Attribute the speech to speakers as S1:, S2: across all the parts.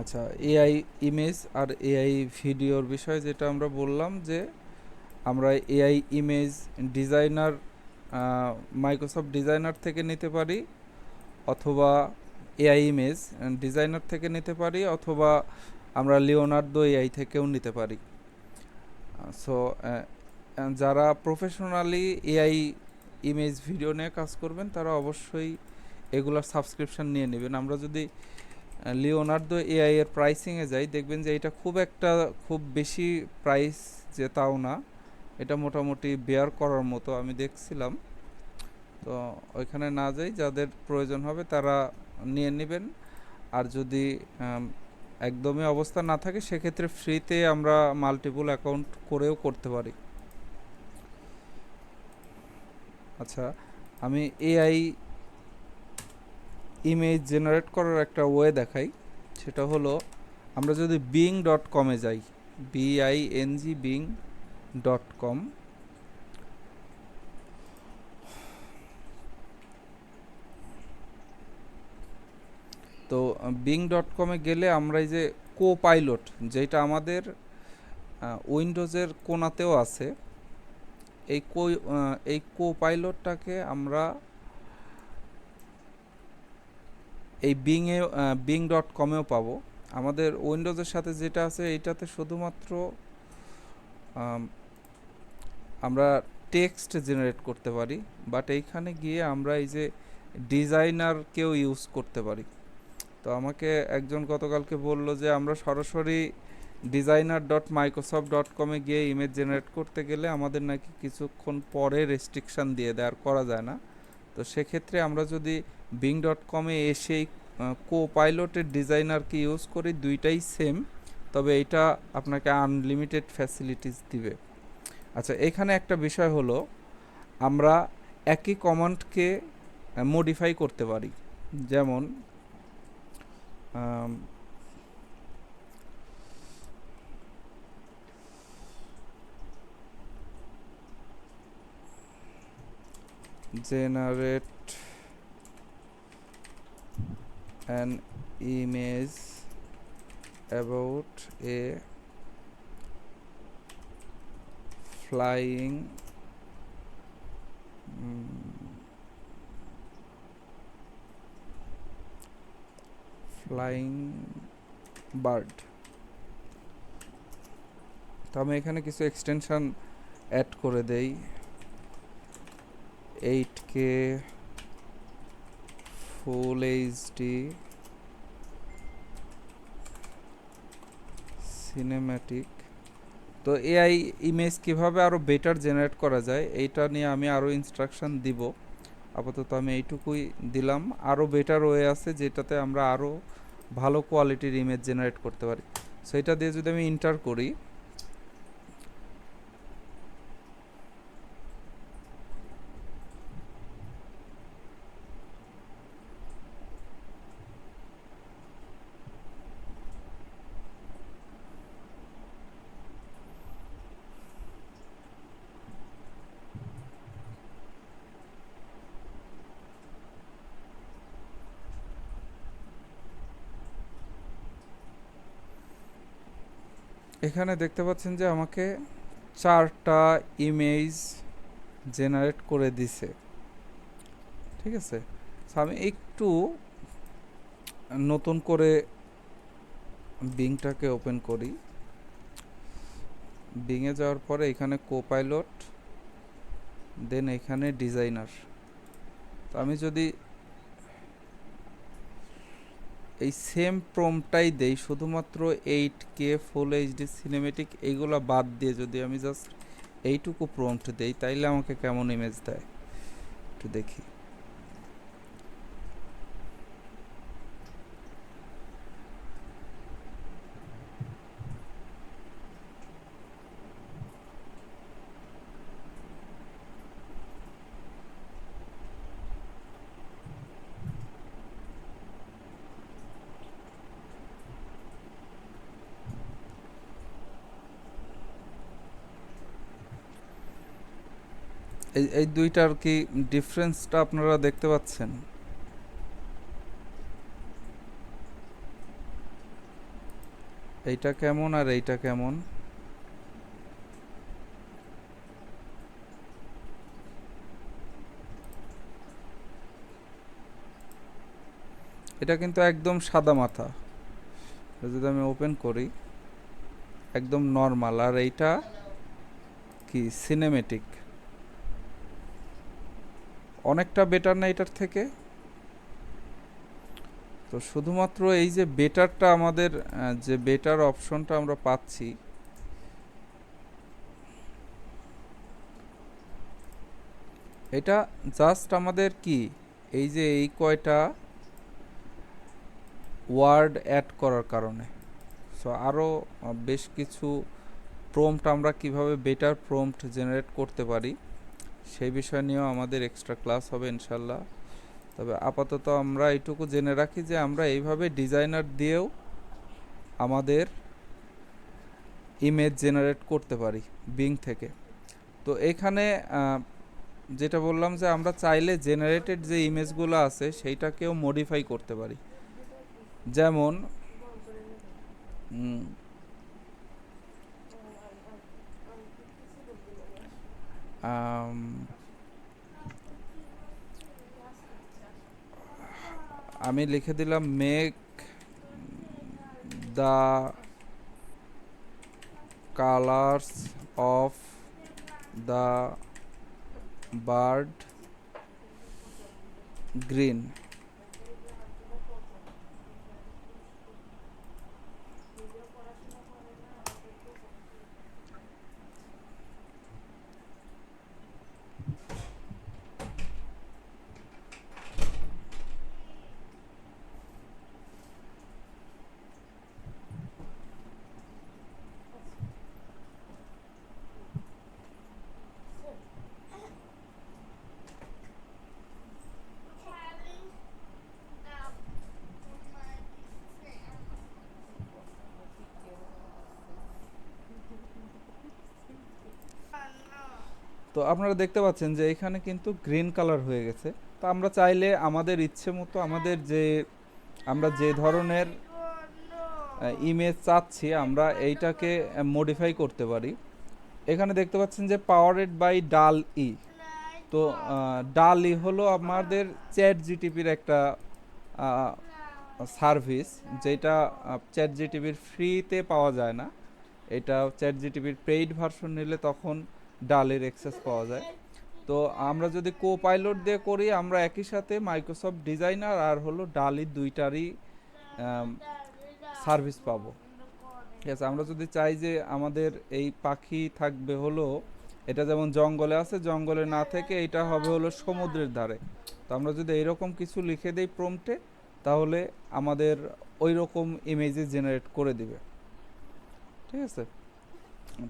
S1: আচ্ছা, AI image আর AI ভিডিওর বিষয়ে যেটা আমরা বললাম যে আমরা AI image designer Microsoft designer থেকে নিতে পারি, অথবা এআই ইমেজ ডিজাইনার থেকে নিতে পারি, অথবা আমরা লিওনার্দো এআই থেকেও নিতে পারি। সো যারা প্রফেশনালি এআই ইমেজ ভিডিও নিয়ে কাজ করবেন তারা অবশ্যই এগুলোর সাবস্ক্রিপশান নিয়ে নেবেন। আমরা যদি লিওনার্দো এআই এর প্রাইসিংয়ে যাই, দেখবেন যে এটা খুব বেশি প্রাইস যে তাও না, এটা মোটামুটি বেয়ার করার মতো আমি দেখছিলাম। তো ওইখানে না যাই, যাদের প্রয়োজন হবে তারা নিয়ে নেবেন। আর যদি একদমই অবস্থা না থাকে সেক্ষেত্রে ফ্রিতে আমরা মাল্টিপল অ্যাকাউন্ট করেও করতে পারি। আচ্ছা, আমি এআই ইমেজ জেনারেট করার একটা ওয়ে দেখাই। সেটা হলো, আমরা যদি bing.com-এ যাই, bing.com, তো bing.com-এ গেলে আমরা এই যে কোপাইলট, যেটা আমাদের উইন্ডোজের কোনাতেও আছে, এই কোপাইলটটাকে আমরা এই bing.com-এও পাবো। আমাদের উইন্ডোজের সাথে যেটা আছে এইটাতে শুধুমাত্র আমরা টেক্সট জেনারেট করতে পারি, বাট এইখানে গিয়ে আমরা এই যে ডিজাইনারকেও ইউজ করতে পারি। তো আমাকে একজন গতকালকে বলল যে আমরা সরাসরি designer.microsoft.com-এ গিয়ে ইমেজ জেনারেট করতে গেলে আমাদের নাকি কিছুক্ষণ পরে রেস্ট্রিকশান দিয়ে দেয়, আর করা যায় না। তো সেক্ষেত্রে আমরা যদি bing.com-এ এসেই কোপাইলটের ডিজাইনারকে ইউজ করি, দুইটাই সেম, তবে এটা আপনাকে আনলিমিটেড ফ্যাসিলিটিস দিবে। আচ্ছা, এখানে একটা বিষয় হলো, আমরা একই কমান্ডকে মডিফাই করতে পারি। যেমন generate an image about a flying bird. তো আমি এখানে কিছু এক্সটেনশন অ্যাড করে দেই, 8K ফুল এইচডি সিনেম্যাটিক। তো এআই ইমেজ কিভাবে আরও বেটার জেনারেট করা যায় এইটা নিয়ে আমি আরও ইনস্ট্রাকশন দিব। আপাতত আমি এইটুকুই দিলাম। আরও বেটার ওয়ে আছে যেটাতে আমরা আরও ভালো কোয়ালিটির ইমেজ জেনারেট করতে পারি। সো এটা দিয়ে যদি আমি ইন্টার করি, এখানে দেখতে পাচ্ছেন যে আমাকে 4টা ইমেজ জেনারেট করে দিছে। ঠিক আছে, আমি একটু নতুন করে বিংটাকে ওপেন করি। বিংয়ে যাওয়ার পরে এখানে কোপাইলট, দেন এখানে ডিজাইনার। তো আমি যদি এই সেম প্রম্পটাই দেই, শুধুমাত্র 8K ফুল এইচডি সিনেমেটিক এইগুলো বাদ দিয়ে যদি আমি জাস্ট এইটুকু প্রম্পট দেই, তাইলে আমাকে কেমন ইমেজ দেয় একটু দেখি। এই দুইটার কি ডিফারেন্সটা আপনারা দেখতে পাচ্ছেন? এইটা কেমন আর এইটা কেমন? এটা কিন্তু একদম সাদা মাথা, যদি আমি ওপেন করি একদম নর্মাল, আর এইটা কি সিনেমেটিক, অনেকটা বেটার না এটার থেকে? তো শুধুমাত্র এই যে বেটারটা আমাদের, যে বেটার অপশনটা আমরা পাচ্ছি, এটা জাস্ট আমাদের কি এই যে এই কয়টা ওয়ার্ড অ্যাড করার কারণে। সো আরও বেশ কিছু প্রম্পট আমরা কিভাবে বেটার প্রম্পট জেনারেট করতে পারি সেই বিষয় নিয়েও আমাদের এক্সট্রা ক্লাস হবে ইনশাল্লাহ। তবে আপাতত আমরা এইটুকু জেনে রাখি যে আমরা এইভাবে ডিজাইনার দিয়েও আমাদের ইমেজ জেনারেট করতে পারি বিং থেকে। তো এখানে যেটা বললাম যে আমরা চাইলে জেনারেটেড যে ইমেজগুলো আছে সেইটাকেও মডিফাই করতে পারি। যেমন আমি লিখে দিলাম make the colours of the bird green. তো আপনারা দেখতে পাচ্ছেন যে এখানে কিন্তু গ্রিন কালার হয়ে গেছে। তো আমরা চাইলে আমাদের ইচ্ছে মতো আমাদের যে আমরা যে ধরনের ইমেজ চাচ্ছি আমরা এইটাকে মডিফাই করতে পারি। এখানে দেখতে পাচ্ছেন যে পাওয়ারেড বাই ডাল ই। তো ডাল ই হলো আমাদের চ্যাট জিটিপির একটা সার্ভিস, যেটা চ্যাট জিটিপির ফ্রিতে পাওয়া যায় না। এটা চ্যাট জিটিপির পেইড ভার্সন নিলে তখন ডালের অ্যাক্সেস পাওয়া যায়। তো আমরা যদি কো পাইলট দিয়ে করি আমরা একই সাথে মাইক্রোসফট ডিজাইনার আর হলো ডালি দুইটারই সার্ভিস পাবো। ঠিক আছে, আমরা যদি চাই যে আমাদের এই পাখি থাকবে হলো এটা যেমন জঙ্গলে আছে, জঙ্গলে না থেকে এটা হবে হলো সমুদ্রের ধারে, তো আমরা যদি এইরকম কিছু লিখে দেই প্রম্পটে তাহলে আমাদের ওই রকম ইমেজে জেনারেট করে দিবে। ঠিক আছে,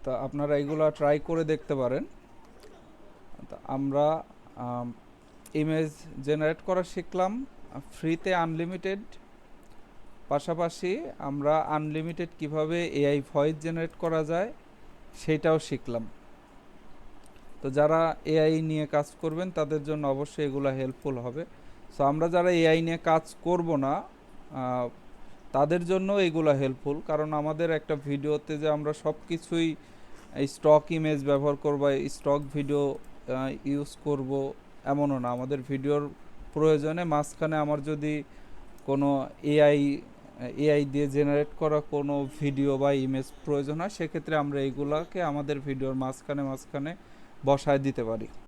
S1: তা আপনারা এইগুলো ট্রাই করে দেখতে পারেন। তা আমরা ইমেজ জেনারেট করা শিখলাম ফ্রিতে আনলিমিটেড, পাশাপাশি আমরা আনলিমিটেড কিভাবে এআই ভয়েস জেনারেট করা যায় সেটাও শিখলাম। তো যারা এআই নিয়ে কাজ করবেন তাদের জন্য অবশ্যই এগুলো হেল্পফুল হবে। সো আমরা যারা এআই নিয়ে কাজ করব না তাদের জন্য এগুলো হেল্পফুল, কারণ আমাদের একটা ভিডিওতে যে আমরা সব কিছুই স্টক ইমেজ ব্যবহার করব, স্টক ভিডিও ইউজ করব এমনও না। আমাদের ভিডিওর প্রয়োজনে মাঝখানে আমার যদি কোনো এআই দিয়ে জেনারেট করা কোনো ভিডিও বা ইমেজ প্রয়োজন হয় সেক্ষেত্রে আমরা এইগুলাকে আমাদের ভিডিওর মাঝখানে বসায় দিতে পারি।